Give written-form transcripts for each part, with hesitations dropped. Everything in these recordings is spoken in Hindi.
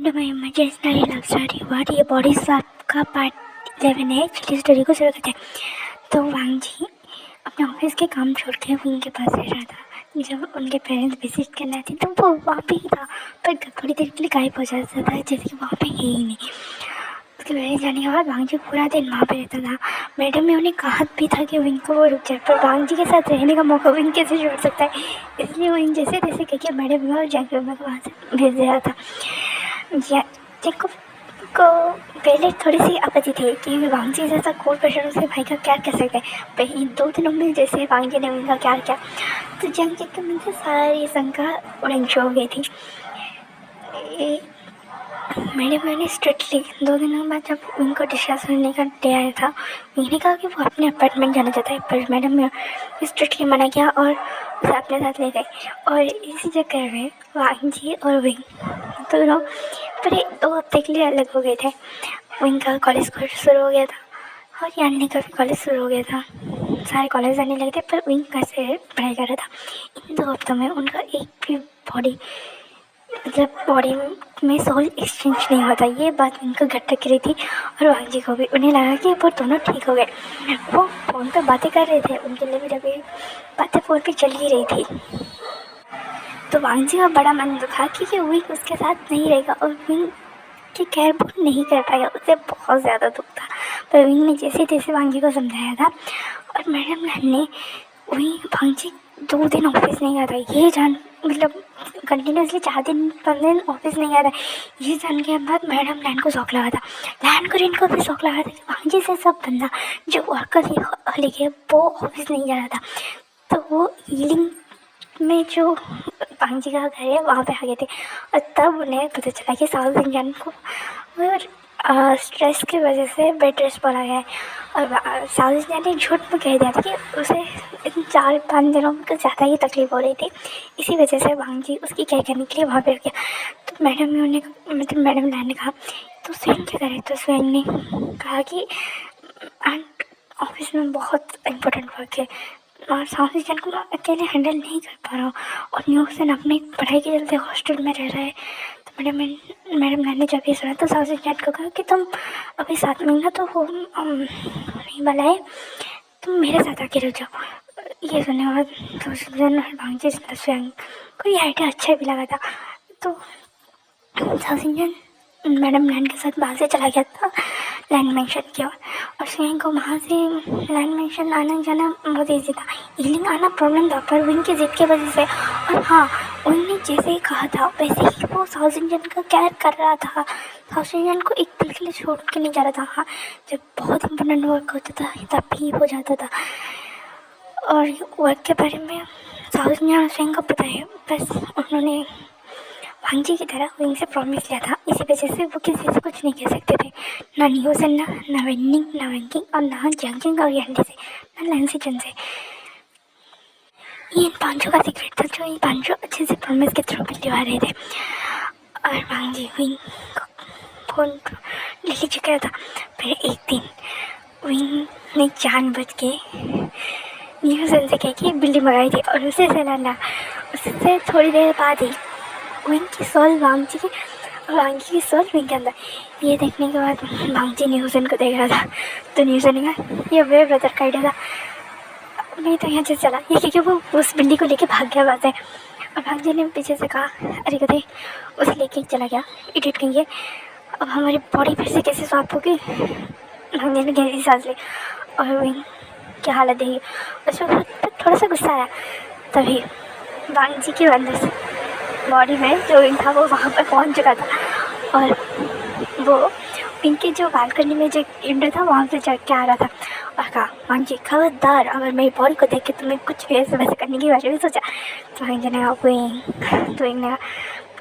Welcome to my imaginary love story world. ये बॉडी स्वैप का पार्ट 11 है। चलिए स्टोरी को शुरू करते हैं। तो वांग जी अपने ऑफिस के काम छोड़ के विंग के पास रह रहा था। जब उनके पेरेंट्स विजिट करने आते तो वो वहाँ पे ही था, पर थोड़ी देर के लिए गायब हो जाता था, जैसे कि वहाँ पे है ही नहीं। उसके पेरेंट्स जाने के बाद वांग जी पूरा दिन वहाँ पे रहता था। मैडम ने उन्हें कहा भी था कि विंग को वो रुक जाए, पर वांग जी के साथ रहने का मौका विंग कैसे छोड़ सकता है, इसलिए विंग जैसे तैसे कहकर मैडम और जैक को वहाँ से भेज दिया था। जैकब को पहले थोड़ी सी आपत्ति थी कि वांगजी जैसा कोल पर्सन उसके भाई का क्या कर सकता है, पर इन 2 दिनों में जैसे वांगजी ने उनका क्या किया तो जैकब में से सारी शंका उड़न छू हो गई थी। मैंने स्ट्रिक्टली 2 दिनों बाद जब उनको डिस्कस करने का डे आया था, मैंने कहा कि वो अपने अपार्टमेंट जाना चाहता है, पर मैडम ने स्ट्रिक्टली मना किया और उसे अपने साथ ले गए। और इसी चक्कर में वांगजी और विंग दोनों पूरे 2 हफ्ते के लिए अलग हो गए थे। विंग का कॉलेज शुरू हो गया था और यानी का भी कॉलेज शुरू हो गया था। सारे कॉलेज जाने लगे थे, पर विंग घर से पढ़ाई कर रहा था। इन 2 हफ्तों में उनका एक भी बॉडी में सोल एक्सचेंज नहीं होता, ये बात उनको घट लग रही थी। और वांग जी को भी उन्हें लगा कि वो दोनों ठीक हो गए। वो फ़ोन पे बातें कर रहे थे, उनके लिए भी अभी बातें फ़ोन पे चल ही रही थी। तो वांग जी का बड़ा मन दुखा कि विंग उसके साथ नहीं रहेगा और विंग की केयर वो नहीं कर पाएगा। उसे बहुत ज़्यादा दुख था, पर विंग ने जैसे तैसे वांग जी को समझाया था। और मैडम ने वांग जी 2 दिन ऑफिस नहीं आता, ये जान मतलब कंटिन्यूसली 4 दिन 5 दिन ऑफिस नहीं आता, ये जान के बाद मैडम लैन को शौक लगा था। लैन को इनको भी शौक लगा था कि वांग जी से सब बंदा जो वर्कर लेके वो ऑफिस नहीं जा रहा था। तो वो हीलिंग में जो वांग जी का घर है वहाँ पे आ गए थे। और तब उन्हें पता चला कि साउथ इंडियन को स्ट्रेस की वजह से बेड रेस्ट बोला गया है। और साउथ इंडियन ने झूठ में कह दिया था कि उसे इन 4-5 दिनों में कुछ ज़्यादा ही तकलीफ हो रही थी, इसी वजह से वांग जी उसकी केयर करने के लिए वहाँ पे रुक गया। तो मैडम ने उन्हें मतलब मैडम ने कहा तो स्वयं क्या करे, तो स्वयं ने कहा कि आंट ऑफिस में बहुत इम्पोर्टेंट वर्क है और साउथ इंडियन को मैं अकेले हैंडल नहीं कर पा रहा हूँ, और न्यूज़न अपनी पढ़ाई के चलते हॉस्टल में रह रहा है। तो मैडम ने जब ये सुना तो साउथ इंडियन को कहा कि तुम अभी 7 महीना तो हो नहीं वाला है, तुम मेरे साथ आके रुक जाओ। ये सुनने के बाद साउथ इंडियन और भांजी स्वयं को ये आइडिया अच्छा भी लगा था। तो साउथ इंडियन मैडम लैंड के साथ बाहर से चला गया था लैंड मेंशन की ओर, और स्वयं को वहाँ से लैंड मेंशन आना जाना बहुत ईजी था। हीलिंग आना प्रॉब्लम था, पर विंग की जिद की वजह से। और हाँ, उन्होंने जैसे ही कहा था वैसे ही वो साउथ इंडियन का केयर कर रहा था। साउथ इंडियन को एक पल के लिए छोड़ के नहीं जा रहा था। हाँ, जब बहुत इंपॉर्टेंट वर्क होता था तब भी हो जाता था। और वर्क के बारे में साउथ इंडियन स्वयं को पता है, बस उन्होंने वांग जी की तरह विंग से प्रॉमिस लिया था, इसी वजह से वो किसी से कुछ नहीं कह सकते थे, ना न्यूज़न, ना वेंडिंग, ना वैंकिंग, और ना जंकिंग और यंडी से, ना लैंसी चंद से। ये इन 5 का सीक्रेट था जो इन 5 अच्छे से प्रॉमिस के थ्रू निभा रहे थे। और वांग जी विंग को फोन ले चुका था। फिर एक दिन विंग ने जानबूझ के न्यूज़न से कह के बिल्ली मंगाई थी और उसे सलाना। उससे थोड़ी देर बाद ही विंग की सोल वांग जी की सोल विंग के अंदर। ये देखने के बाद वांग जी न्यूज़न को देख रहा था, तो न्यूज़न ने कहा ये वे ब्रदर का आइडिया था, मैं तो यहाँ से चला। ये क्योंकि वो उस बिल्ली को लेके भाग गया वहाँ से। और वांग जी ने पीछे से कहा अरे कदे उसे लेके चला गया, इडियट कहीं है, अब हमारी बॉडी फिर से कैसे स्वाप होगी। वांग जी ने गहरी सांस ली और विंग की हालत देखी, उसमें थोड़ा सा गुस्सा आया। तभी वांग जी के अंदर से बॉडी में जो विंग था वो वहाँ पर पहुँच चुका था, और वो विंग के जो बालकनी में जो विंडो था वहाँ से चढ़ के आ रहा था। और कहा वांग जी खबरदार, अगर मेरी बॉडी को देख के तुम्हें कुछ भी ऐसे वैसे करने की बारे में सोचा। तो वांग जी ने कहा विंग ने कहा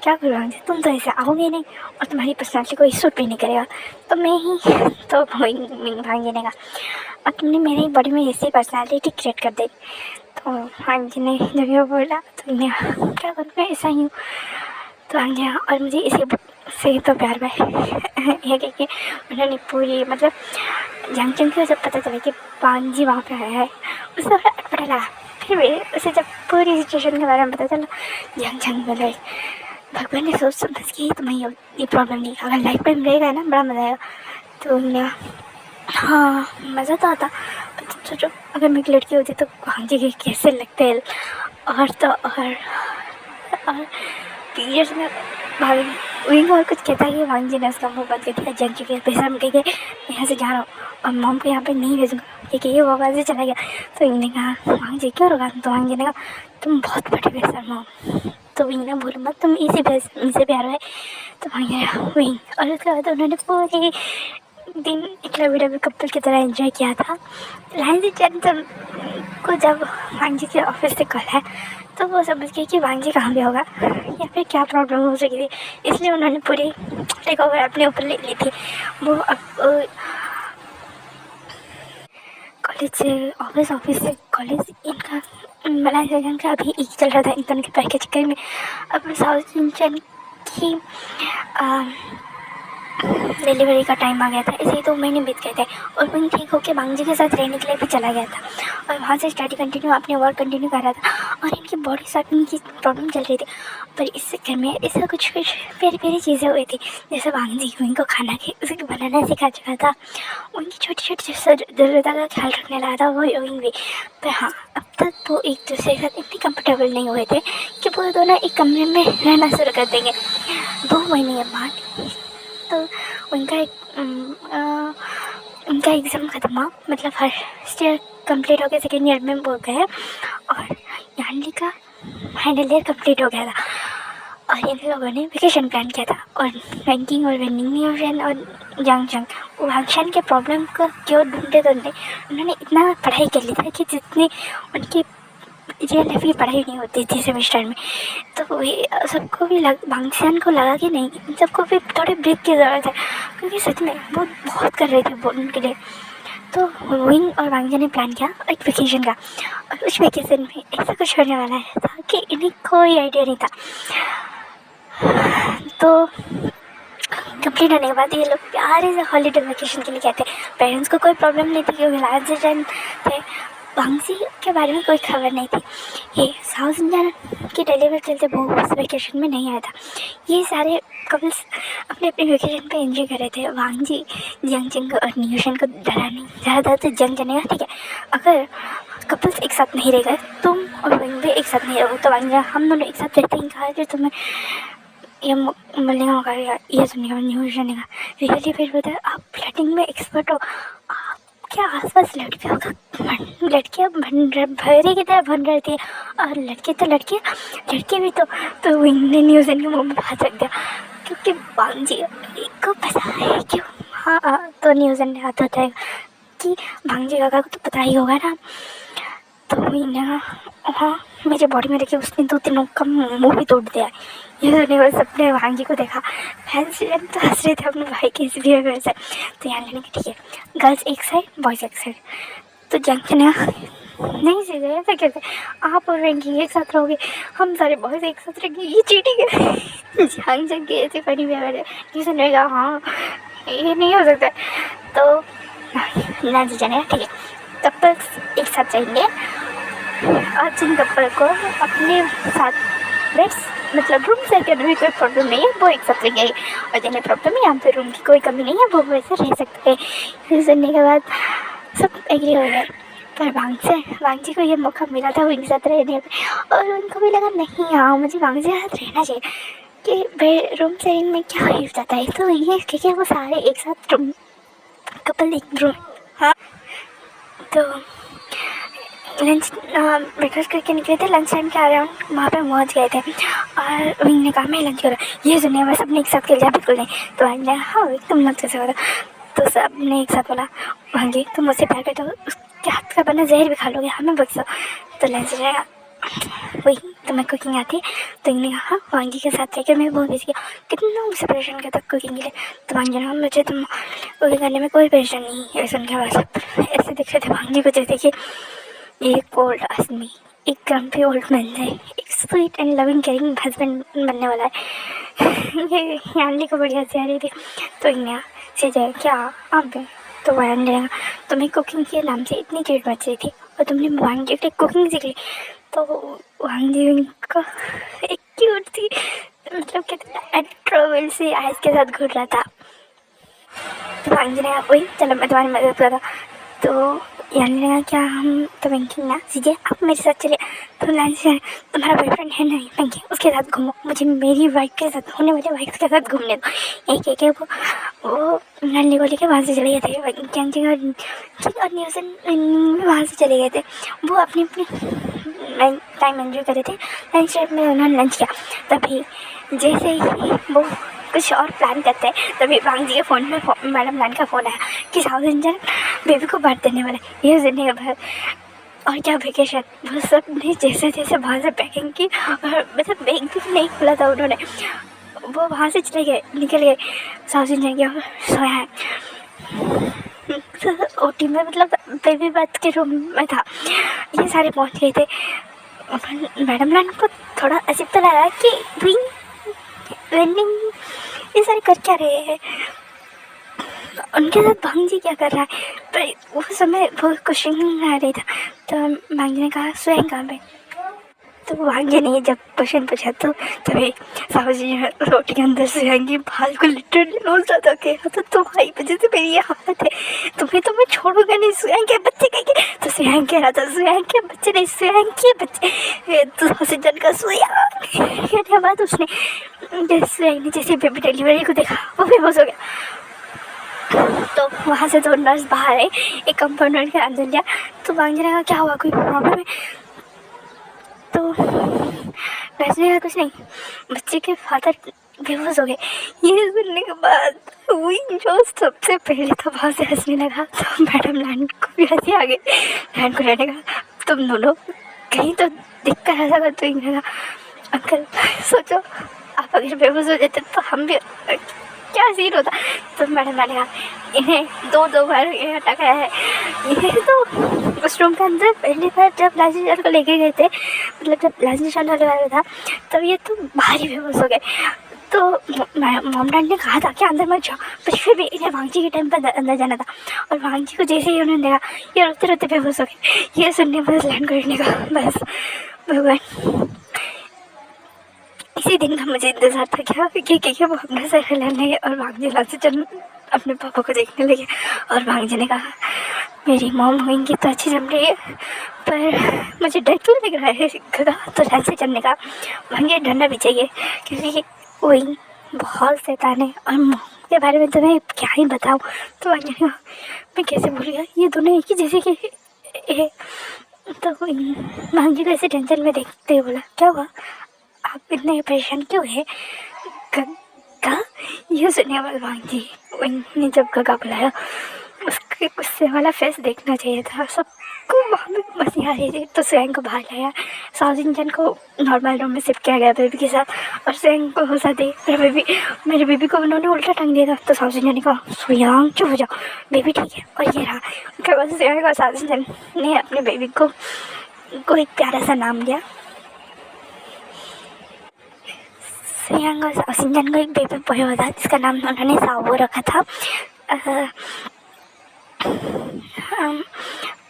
क्या करूँ वांग जी, तुम तो ऐसे आओगे नहीं और तुम्हारी पर्सनैलिटी को सूट भी नहीं करेगा, तो मैं ही तो वांग जी ने कहा अब तुमने मेरी बॉडी में ऐसी पर्सनैलिटी क्रिएट कर दी। तो वांग जी ने जब ये बोला तो मैं क्या करूँ, मैं ऐसा ही हूँ। तो वांग जी और मुझे इसी से तो प्यार में है क्योंकि उन्होंने पूरी मतलब जंक्शन को जब पता चला कि वांग जी वहाँ पे आया है उसे थोड़ा अटपटा लगा। फिर भी उसे जब पूरी सिचुएशन के बारे में पता चला जंक्शन में भगवान ने सोच समझ के ही तुम्हें ये प्रॉब्लम दी। अगर लाइफ टाइम रहेगा ना बड़ा मज़ा आएगा। तो उन्हें हाँ मज़ा तो आता, पर तुम सोचो अगर मैं एक लड़की होती तो भांजी के कैसे लगते हैं। और तो और पीरियड्स में भाभी विंग और कुछ कहता है कि भांजी ने उसका मुँह बंद कर दिया, जग चुके हैं पैसा मिल गए, मैं यहाँ से जा रहा हूँ और मॉम को यहाँ पे नहीं भेजूँगा, क्योंकि ये वो आवाज़ से चला गया। तो इन्होंने कहा भांजी क्यों रोका, तो भांजी ने कहा तुम बहुत बड़े बेसर मॉम। तो विंग ने बोला मत तुम इसे प्यार है। तो भांजी ने कहा विंग, और उसके बाद उन्होंने पूरे दिन एक लवी कपल की तरह एंजॉय किया था। लाइन से चंद को जब भांजी के ऑफिस से कॉल है तो वो समझ गए कि भांजी कहाँ पे होगा या फिर क्या प्रॉब्लम हो सकी थी, इसलिए उन्होंने पूरी टेक ओवर अपने ऊपर ले ली थी। वो अब कॉलेज से ऑफिस से कॉलेज, इनका मलाई सेशन का अभी एक चल रहा था इंटर्न के पैकेज के में। अब साउथ इंडियन की डिलीवरी का टाइम आ गया था, इसे 2 महीने बीत गए थे और वो ठीक होकर भांजी के साथ रहने के लिए भी चला गया था और वहाँ से स्टडी कंटिन्यू अपने वर्क कंटिन्यू कर रहा था और इनकी बॉडी शॉपिंग की प्रॉब्लम चल रही थी। पर इस घर में ऐसा कुछ प्यारी प्यारी चीज़ें हुई थी, जैसे भांजी उनको खाना के उसे बनाना सिखा चुका था, उनकी छोटी छोटी ज़रूरतों का ख्याल रखने लगा था वो भी। पर हाँ अब तक वो एक दूसरे के साथ इतने कंफर्टेबल नहीं हुए थे कि वो दोनों एक कमरे में रहना शुरू कर देंगे। 2 महीने बाद तो उनका एग्ज़ाम ख़त्म हुआ, मतलब फर्स्ट ईयर कंप्लीट हो गया, सेकेंड ईयर में वो गए और यानी का फाइनल ईयर कंप्लीट हो गया था और इन लोगों ने वेकेशन प्लान किया था। और रैंकिंग और वेनिंग और जंक्शन के प्रॉब्लम को क्यों ढूंढते उन्होंने इतना पढ़ाई कर ली था कि जितनी उनकी रियल लाइफ की पढ़ाई नहीं होती थी सेमेस्टर में। तो वही सबको भी भांगसियान को लगा कि नहीं इन सबको भी थोड़े ब्रेक की ज़रूरत है, क्योंकि सच में वो बहुत कर रहे थे उनके लिए। तो विंग और भांगसिया ने प्लान किया एक वेकेशन का, और उस वेकेशन में ऐसा कुछ होने वाला है था कि इन्हें कोई आइडिया नहीं था। तो कंप्लीट होने के बाद ये लोग प्यारे से हॉलीडे वेकेशन के लिए गए थे। पेरेंट्स को कोई प्रॉब्लम नहीं थी क्योंकि लास्ट सीजन थे, भांगसी के बारे में कोई खबर नहीं थी। ये साउथ इंडियन की डिलीवरी चलते वो उस वेकेशन में नहीं आया था। ये सारे कपल्स अपने अपने वेकेशन पे एंजॉय कर रहे थे। वांगजी जंग और न्यूशन को डरा नहीं, ज़्यादा तो जंग जनेगा ठीक है, अगर कपल्स एक साथ नहीं रह गए, तुम और विंग भी एक साथ नहीं रहो, तो वांगजी हम दोनों एक साथ रहते हैं, कहा कि तुम्हें ये मिलने का मौका रहेगा, ये सुनेगा न्यूज़ सुनेगा। रियली फिर बताया आप फ्लर्टिंग में एक्सपर्ट हो, क्या आसपास लड़कियाँ भरी की तरह बन रही थी और लड़के भी तो विंग न्यूज़ के मुँह में हाथ रख दिया, क्योंकि भांजी को पता है क्यों। हाँ तो न्यूज़ ने हाथ उठाएगा कि भांजी काका को तो पता ही होगा ना। तो विंग ने हाँ मेरे बॉडी में रखे उसने 2-3 लोग का मुँह भी तोड़ दिया। ये सुनने बस अपने भांजी को देखा, फैंस तो हंस रहे थे अपने भाई के इस बिहेवियर से। तो यहाँ लेने ठीक है गर्ल्स एक साइड बॉयज़ एक साइड। तो जंग ने नहीं सीधे ऐसा कैसे आप और वेंकी एक साथ रहोगे, हम सारे बॉयज़ एक साथ रहेंगे, ये चीटिंग है। जंग के ऐसे फनी बिहेवियर है कि सुनने का हाँ ये नहीं हो सकता। तो ना जी जाने ठीक है कपल्स एक साथ जाएंगे और जिन कपल को अपने साथ बेड्स मतलब रूम से करने में कोई प्रॉब्लम नहीं है वो एक साथ रहेंगे, और जिन्हें प्रॉब्लम है यहाँ पे रूम की कोई कमी नहीं है वो वैसे रह सकते हैं। फिर सुनने के बाद सब एग्री हो गए, पर भांगजी को ये मौका मिला था उनके साथ रहने में, और उनको भी लगा नहीं हाँ मुझे भांगजी के साथ रहना चाहिए कि भाई रूम शेयरिंग में क्या हो जाता है। तो ये क्योंकि वो सारे एक साथ रूम कपल एक रूम हाँ तो लंच ब्रेकफास्ट करके निकले थे, लंच टाइम के अराउंड वहाँ पे पहुँच गए थे और विंग ने कहा मैं लंच करूँ, ये सुनिए बस अपने एक साथ खेल जाए बिल्कुल नहीं। तो भाई ने हाँ तुम लंच कैसे हो, तो सब ने एक साथ बोला हाँ जी तुम मुझसे प्यार करते हो उसके हाथ का बना जहर भी खा लोगे हमें बख्शो। तो लंच रहेगा वही तुम्हें कुकिंग आती है, तो इन्हें कहा वांगी के साथ रहकर मैं बहुत बेच गया कितना मुझसे परेशान किया था कुकिंग के लिए। तो वांगी ने मुझे तुम कुकिंग करने में कोई परेशानी नहीं है सुन के बाद ऐसे देख रहे थे वांगी को जैसे कि एक ओल्ड आदमी एक ग्रम्पी ओल्ड मैन है, एक sweet and loving caring husband बनने वाला है। ये यानी को बढ़िया से आ रही थी। तो यहाँ से जाए क्या आप गए, तो वायन रहेगा तुम्हें कुकिंग के नाम से इतनी चीट बच रही थी और तुमने वांगी के कुकिंग सीख ली। तो वांगी का एक क्यूट थी मतलब कितना इंट्रोवर्सी आइस के साथ घूर रहा था। तो वांगी ने कहा वही चलो मैं तुम्हारी मदद करा। तो यानी ने कहा क्या हम तो वेंकी ना सीधे आप मेरे साथ चले। तो लाइन से तुम्हारा बॉयफ्रेंड है नहीं वेंकी, उसके साथ घूमो, मुझे मेरी वाइफ के साथ होने वाले वाइफ के साथ घूमने दो। एक एक वो नन्ही को लेके वहाँ से चले गए थे और न्यूज़न वहाँ से चले गए थे। वो अपनी अपनी टाइम एंजॉय कर रहे थे। लंच टाइम में उन्होंने लंच किया। तभी जैसे ही वो कुछ और प्लान करते हैं तभी वांग जी के फ़ोन में मैडम लान का फ़ोन आया कि साउथ इंडियन बेबी को बांट देने वाला ये सुनने के बाद और क्या वेकेशन वो सब ने जैसे जैसे वहाँ से पैकिंग की और मतलब बैग भी नहीं खुला था उन्होंने। वो वहाँ से चले गए निकल गए साउथ इंडियन के और सोया है ओटी में मतलब बेबी बात के रूम में था। ये सारे पहुँच गए थे। मैडम लान को थोड़ा अजीब तो लगा कि वेंडिंग ये सारे कर क्या रहे हैं, उनके साथ भांग जी क्या कर रहा है। पर उस समय वो क्वेश्चन आ रही था। तो भांग जी ने कहा स्वयं कहाँ पे। तो भांग जी ने जब क्वेश्चन पूछा तो तभी साहू जी रोटी के अंदर स्वयं की भाल को लिटरली नोच रहा था कि तो तुम्हारी वजह से मेरी ये हालत है, तुम्हें छोड़ूंगा नहीं, स्वयं के बच्चे कहेंगे। तो स्वयं कह रहा था स्वयं के बच्चे नहीं स्वयं के बच्चे। तो साहू जी का स्वयं कहने बाद उसने स्वयं ने जैसे बेबी डिलीवरी को देखा वो बेहोश हो गया। तो वहाँ से दो नर्स बाहर आई, एक कंपाउंडर के अंदर लिया। तो भांग जी ने कहा क्या हुआ कोई प्रॉब्लम है। तो वैसे कहा कुछ नहीं, बच्चे के फादर बेहोश हो गए। ये सुनने के बाद वही जो सबसे पहले तो वहाँ से हंसने लगा। तो मैडम लाइन को भी हंसी आ गई। लाइन को रहने का तुम दोनों कहीं तो दिक्कत ऐसा कर तो लगा अंकल सोचो आप अगर बेहोश हो जाते तो हम भी क्या सीन होता। तो मैडम ने कहा इन्हें दो बार ये हटाया है। ये तो उस रूम के अंदर पहली बार जब लाइसेंस को लेके गए थे, मतलब जब लाइसेंस वाला था तब ये तो बाहर ही बेहोश हो गए। तो मॉम डैड ने कहा था कि अंदर मत जाओ, पर फिर भी इन्हें वांगजी के टाइम पर अंदर जाना था। और वांगजी को जैसे ही उन्होंने देखा ये रोते रोते बेहोश हो गए। ये सुनने बस लैंड करने का बस भगवान इसी दिन का मुझे इंतज़ार था क्या कि वो अपना सर हिलाने लगे और भांग जी लाते चल अपने पापा को देखने लगे। और भांग जी ने कहा मेरी मॉम होंगी तो अच्छी जम रही है, पर मुझे डर क्यों लग रहा है गधा तो लाइन से चलने का। भांग डरना भी चाहिए क्योंकि वही बहुत शैतान है और मॉम के बारे में तो मैं क्या ही बताऊँ। तो भांग जी ने कहा मैं कैसे भूल गया ये दोनों एक ही जैसे कि तो भांग जी को ऐसे टेंशन में देखते हुए बोला क्या हुआ आप इतने परेशान क्यों है। गगा ये सुनने वाले भांग जी उन्होंने जब गगा बुलाया उसके गुस्से वाला फेस देखना चाहिए था। सबको वहाँ पे मज़ी आ रही थी। तो स्वयं को बाहर लाया, साउथ इंडियन को नॉर्मल रूम में शिफ्ट किया गया बेबी के साथ और स्वयं को होसा दी मेरे बेबी को उन्होंने उल्टा टांग दिया था। तो साउथ इंडियन ने कहा स्वयं चुप हो जाओ बेबी ठीक है। और ये रहा उसके बाद स्वयं और साउथ इंडियन ने अपने बेबी को एक प्यारा सा नाम दिया। स्वयं और साउथ इंडियन को एक बेबी बॉय हुआ था जिसका नाम उन्होंने सावो रखा था।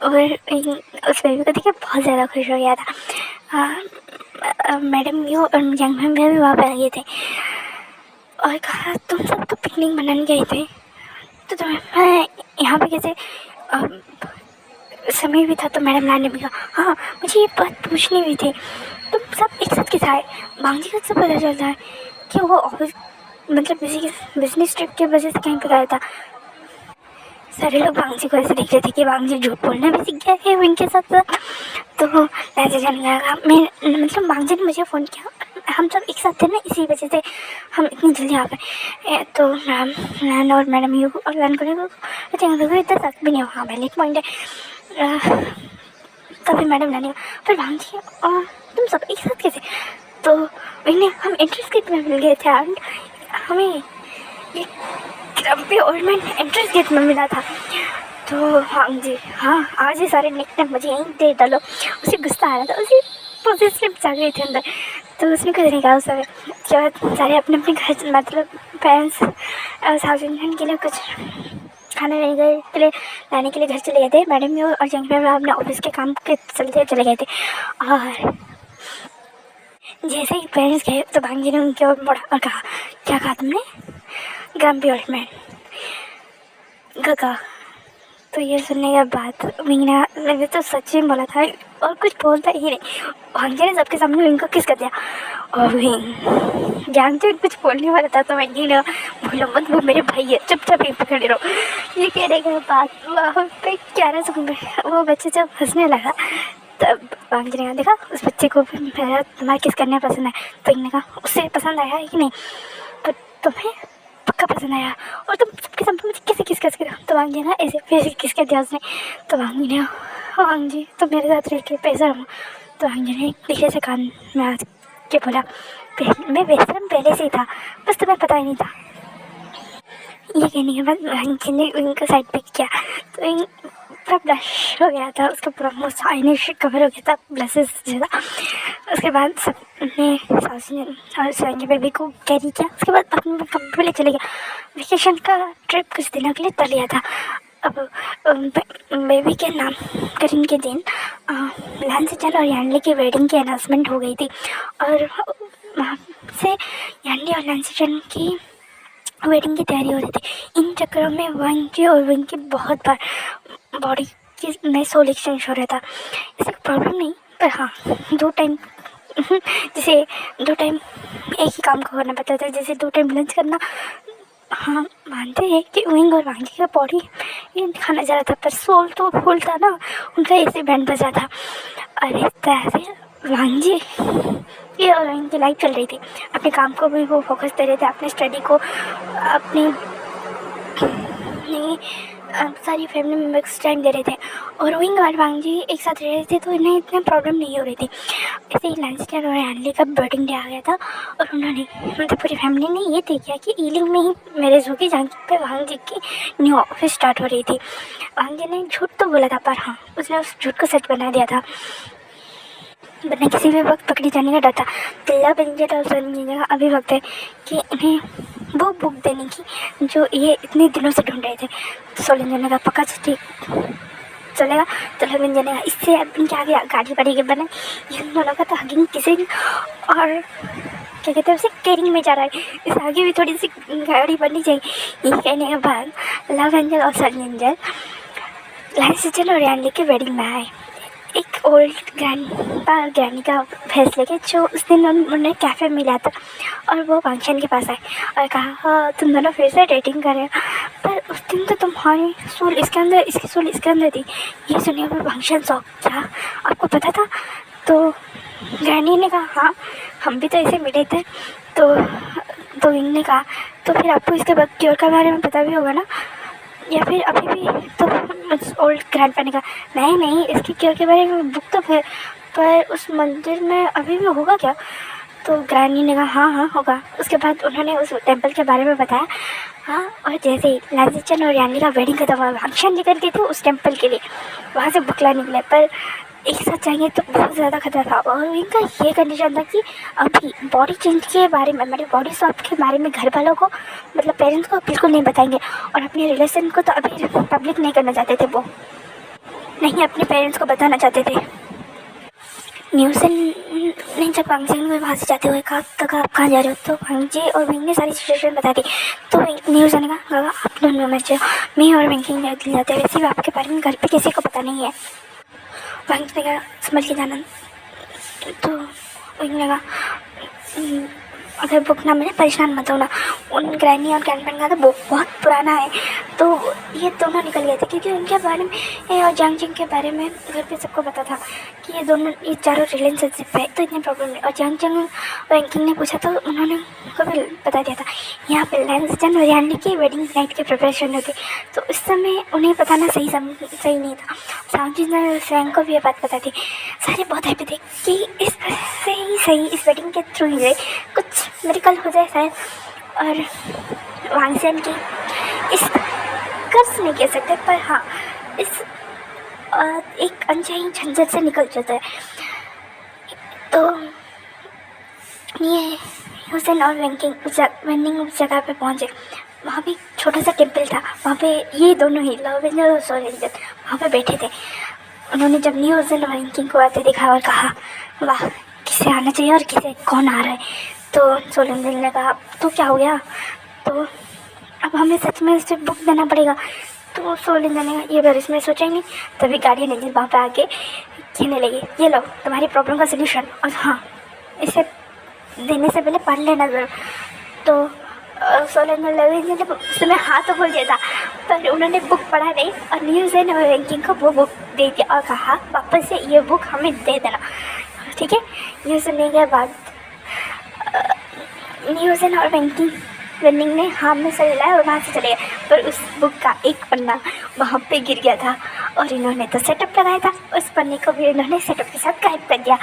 और उस बेबी को देखे बहुत ज़्यादा खुश हो गया था। मैडम यू और यंग मैम भी वहाँ पे आ गए थे और कहा तुम सब तो पिकनिक मनाने गए थे तो तुम्हें यहाँ पे कैसे समय भी था। तो मैडम लाने भी कहा हाँ मुझे ये बात पूछनी भी थी तुम सब एक साथ कैसे आए। भांग जी को सब पता चलता है कि वो ऑफिस मतलब बिजनेस ट्रिप की वजह से कहीं पर गया था। सारे लोग भांग जी को ऐसे देख रहे थे कि भांग जी झूठ बोलना भी सीख गया है उनके साथ। तो ऐसे जाने लगा मैं मतलब भांग जी ने मुझे फ़ोन किया हम सब एक साथ थे ना इसी वजह से हम इतनी जल्दी आ गए। तो मैम और मैडम यू और लर्न करेंगे इतना सख्त भी नहीं हुआ वैलिड पॉइंट है। तभी मैडम लाने पर भांग जी और तुम सब एक साथ कैसे। तो इन्हें हम एंट्रेंस गेट में मिल गए थे एंड हमें ये क्रम्पी ओल्ड मैन एंट्रेंस गेट में मिला था। तो हाँ जी हाँ आज ये सारे निकने मुझे यहीं दे डालो। उसे गुस्सा आ रहा था उसे पोजेसिव जा गई थी अंदर। तो उसने कुछ नहीं कहा उस समय जब सारे अपने अपने घर मतलब पेरेंट्स साउथ इंडियन के लिए कुछ खाना लेने गए के लिए लाने के लिए घर चले गए थे। मैडम भी और जंग में अपने ऑफिस के काम के चलते चले गए थे। और जैसे ही पेरेंट्स गए तो भांग जी ने उनके ओर मुड़ा और कहा, क्या कहा तुमने? ग्रम्पी ओल्ड मैन गगा। तो ये सुनने के बाद मैंने तो सच में बोला था और कुछ बोलता ही नहीं। भांग जी ने सबके सामने विंग को किस कर दिया और विंग जानते हो कुछ बोलने वाला था तो विंग ने बोला, मत, वो मेरे भाई है, चुपचाप यहीं पे खड़े रहो। ये कहने के बाद वहाँ पे 11 सेकंड में वो बच्चे जब हंसने लगा तब भांग जी ने देखा उस बच्चे को भी मेरा तुम्हारा किस करना पसंद है। तो विंग ने कहा, उससे पसंद आया है कि नहीं? तो तुम्हें पक्का पसंद आया और तुम सबके सामने मुझे किसे किस कर दो। तो वांग जी ना ऐसे फिर किस कर दिया उसने। तो वांग जी ने, वांग जी तो मेरे साथ रह के बेशरम। तो वांग जी ने पीछे से कान में आ के बोला, मैं बेशरम पहले से ही था, बस तुम्हें पता ही नहीं था। ये कहने के बाद वांग जी ने उनका साइड पिक किया तो विंग पूरा ब्लश हो गया था, उसका पूरा मुँह साइने से कवर हो गया था ब्लशेस जैसा। उसके बाद सबने सास ने और संजय बेबी को कैरी किया। उसके बाद अपने कमरे ले चले गया। वेकेशन का ट्रिप कुछ दिनों के लिए कर लिया था। अब बेबी के नाम करीन के दिन लांसेचन और यानली की वेडिंग की अनाउंसमेंट हो गई थी और वहाँ से यानली और लांसेचन की वेडिंग की तैयारी हो रही थी। इन चक्करों में वांग जी और विंग की बहुत बार बॉडी की में सोल एक्सचेंज हो रहा था। इससे प्रॉब्लम नहीं, पर हाँ 2 टाइम जैसे 2 टाइम एक ही काम को करना पड़ता था, जैसे 2 टाइम लंच करना। हाँ मानते हैं कि विंग और वांग जी का बॉडी ये दिखाना जा रहा था, पर सोल तो फुल था ना, उनका ऐसे बैंड बजा था। और इस तरह से वांग जी ये और विंग की लाइफ चल रही थी। अपने काम को भी वो फोकस दे रहे थे, अपने स्टडी को, अपनी सारी फैमिली मेम्बर्स टाइम दे रहे थे। और विंग और वांग जी एक साथ रह रहे थे तो इन्हें इतना प्रॉब्लम नहीं हो रही थी। ऐसे ही लांसेचन और यानली का वेडिंग डे आ गया था और उन्होंने मतलब पूरी फैमिली ने ये तय किया कि ईलिंग में ही मैरिज होगी, जहाँ पे वांग जी की न्यू ऑफिस स्टार्ट हो रही थी। वांग जी ने झूठ तो बोला था, पर हाँ उसने उस झूठ को सच बना दिया था, वरना किसी भी वक्त पकड़ी जाने का डर था। तिल्ला बेंजर और संजीजा का अभी वक्त है कि इन्हें वो बुक देने की जो ये इतने दिनों से ढूंढ रहे थे। तो सोलन ने कहा, पक्का ठीक चलेगा। तो लविन ने कहा, इससे अपन क्या गया गाड़ी पड़ी के बने, इन दोनों का तो हगिंग किसी और क्या कहते हैं उसे केयरिंग में जा रहा है, इस आगे भी थोड़ी सी गाड़ी बननी चाहिए। ये कहने के बाद लव एंजल और सन एंजल लांसेचन और यानली के वेडिंग में आए। एक ओल्ड ग्रैंडपा और ग्रैनी का भैंस लेके, जो उस दिन उन्होंने कैफ़े मिला था और वो फंक्शन के पास आए और कहा, हाँ तुम दोनों फिर से डेटिंग कर रहे हो, पर उस दिन तो तुम्हारी सोल इसके अंदर, इसकी सोल इसके अंदर थी। ये सुनिए वो फंक्शन शौक क्या आपको पता था? तो ग्रैनी ने कहा, हाँ हम भी तो ऐसे मिले थे। तो विंग ने कहा, तो फिर आपको इसके बाद क्योर के बारे में पता भी होगा ना, या फिर अभी भी? तो ओल्ड ग्रैंडपा ने कहा, नहीं इसकी क्योर के बारे में बुक तो है, पर उस मंदिर में अभी भी होगा क्या? तो ग्रैनी ने कहा, हाँ होगा। उसके बाद उन्होंने उस टेम्पल के बारे में बताया। हाँ, और जैसे ही लांसेचन और यानली का वेडिंग खत्म हुआ, फंक्शन निकल गए थे उस टेम्पल के लिए, वहाँ से बुकला निकले, पर एक साथ चाहिए तो बहुत ज़्यादा खतरा था। और इनका ये कंडीशन था कि अभी बॉडी चेंज के बारे में, मतलब बॉडी स्वैप के बारे में घर वालों को, मतलब पेरेंट्स को बिल्कुल नहीं बताएंगे, और अपने रिलेशन को तो अभी पब्लिक नहीं करना चाहते थे, वो नहीं अपने पेरेंट्स को बताना चाहते थे। न्यूज़न ने जब वांग जी को वहाँ से जाते हुए कहा, तो आप कहाँ जा रहे हो? तो वांग जी और विंग ने सारी सिचुएशन बता दी। तो न्यूज़न ने कहा, आप दोनों मर जाओ, मैं और विंग दिल जाते हैं, वैसे भी आपके बारे में घर पे किसी को पता नहीं है। वांग जी ने कहा, संभल के जाना। तो विंग ने कहा, अगर बुक ना मिले परेशान मत होना। उन ग्रैनी और ग्रैंडपा का तो बहुत पुराना है, तो ये दोनों निकल गए थे, क्योंकि उनके बारे में और जांग जिंग के बारे में घर पे सबको पता था कि ये चारों रिलेशनशिप है, तो इतनी प्रॉब्लम नहीं। और जांग जिंग रैंकिंग ने पूछा तो उन्होंने को भी बता दिया था। यहाँ पे लांसेचन और यानली की वेडिंग नाइट की प्रिपरेशन होती, तो उस समय उन्हें बताना सही नहीं था। जांग जिंग ने फ्रैंक को भी ये बात बता दी। सारे बहुत हैप्पी थे कि इस सही इस वेडिंग के थ्रू ही कुछ मेडिकल हो जाए शायद। और वांगसेन की इस कर्ज नहीं कह सकते, पर हाँ इस एक अनचाही झंझट से निकल जाता है। तो ये हुसैन और वेंडिंग उस जगह पे पहुँचे। वहाँ भी छोटा सा टेम्पल था, वहाँ पे ये दोनों ही लव एंजल और सोल एंजल वहाँ पे बैठे थे। उन्होंने जब न्यू हुसैन और वेंकिंग को आते देखा और कहा, वाह किसे आना चाहिए और किसे कौन आ रहा है। तो सोलन ने कहा तो क्या हो गया, तो अब हमें सच में उसे बुक देना पड़ेगा। तो सोलन ने कहा ये बार इसमें सोचा ही नहीं। तभी गार्डियन एंजल वहाँ पे आके कहने लगी ये लो तुम्हारी प्रॉब्लम का सोल्यूशन, और हाँ इसे देने से पहले पढ़ लेना ज़रूर। तो सोलन ने उसमें हाँ तो बोल दिया था, पर उन्होंने बुक पढ़ा नहीं और न्यूज़ एंड रैंकिंग को वो बुक दे दिया और कहा वापस से ये बुक हमें दे देना, ठीक है। ये सुनने के बाद न्यूज़ एंड रैंकिंग रनिंग ने हाँ में सही लाया और वहाँ से चले गए। पर उस बुक का एक पन्ना वहाँ पे गिर गया था और इन्होंने तो सेटअप लगाया था, उस पन्ने को भी इन्होंने सेटअप के साथ गायब कर दिया।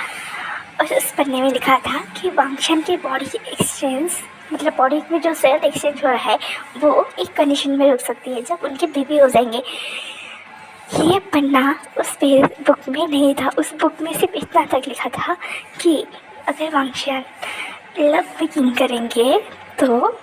और उस पन्ने में लिखा था कि वांगशन की बॉडी एक्सचेंज, मतलब बॉडी में जो सेल एक्सचेंज हो रहा है वो एक कंडीशन में रुक सकती है, जब उनके बेबी हो जाएंगे। ये पन्ना उस बुक में नहीं था, उस बुक में सिर्फ इतना तक लिखा था कि अगर वांगशन लव बिगिन करेंगे तो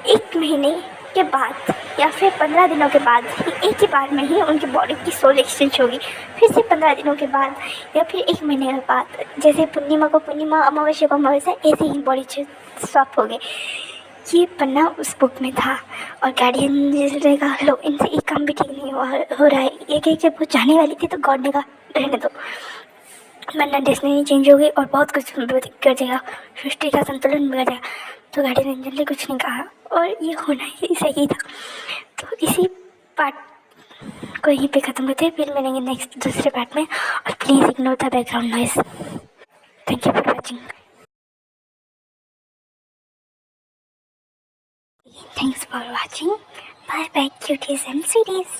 1 महीने के बाद या फिर 15 दिनों के बाद ही एक ही बार में ही उनकी बॉडी की सोल एक्सचेंज होगी। फिर से 15 दिनों के बाद या फिर 1 महीने के बाद, जैसे पूर्णिमा को पूर्णिमा, अमावस्या को अमावस्या, ऐसे ही बॉडी स्वैप हो गए। ये पन्ना उस बुक में था और गार्डियन ने कहा लो इनसे एक काम भी ठीक नहीं हो रहा है। ये कह के वो जाने वाली थी तो गॉड ने कहा रहने दो, वरना डेस्टिनी चेंज हो गई और बहुत कुछ कर देगा, सृष्टि का संतुलन बिगड़ जाएगा। तो गार्डियन एंजल ने कुछ नहीं कहा और ये होना ही सही था। तो इसी पार्ट को यहीं पे ख़त्म करते हैं, फिर मिलेंगे नेक्स्ट दूसरे पार्ट में। और please ignore the background noise. Thank you for watching. Thanks for watching. Bye bye cuties and sweeties.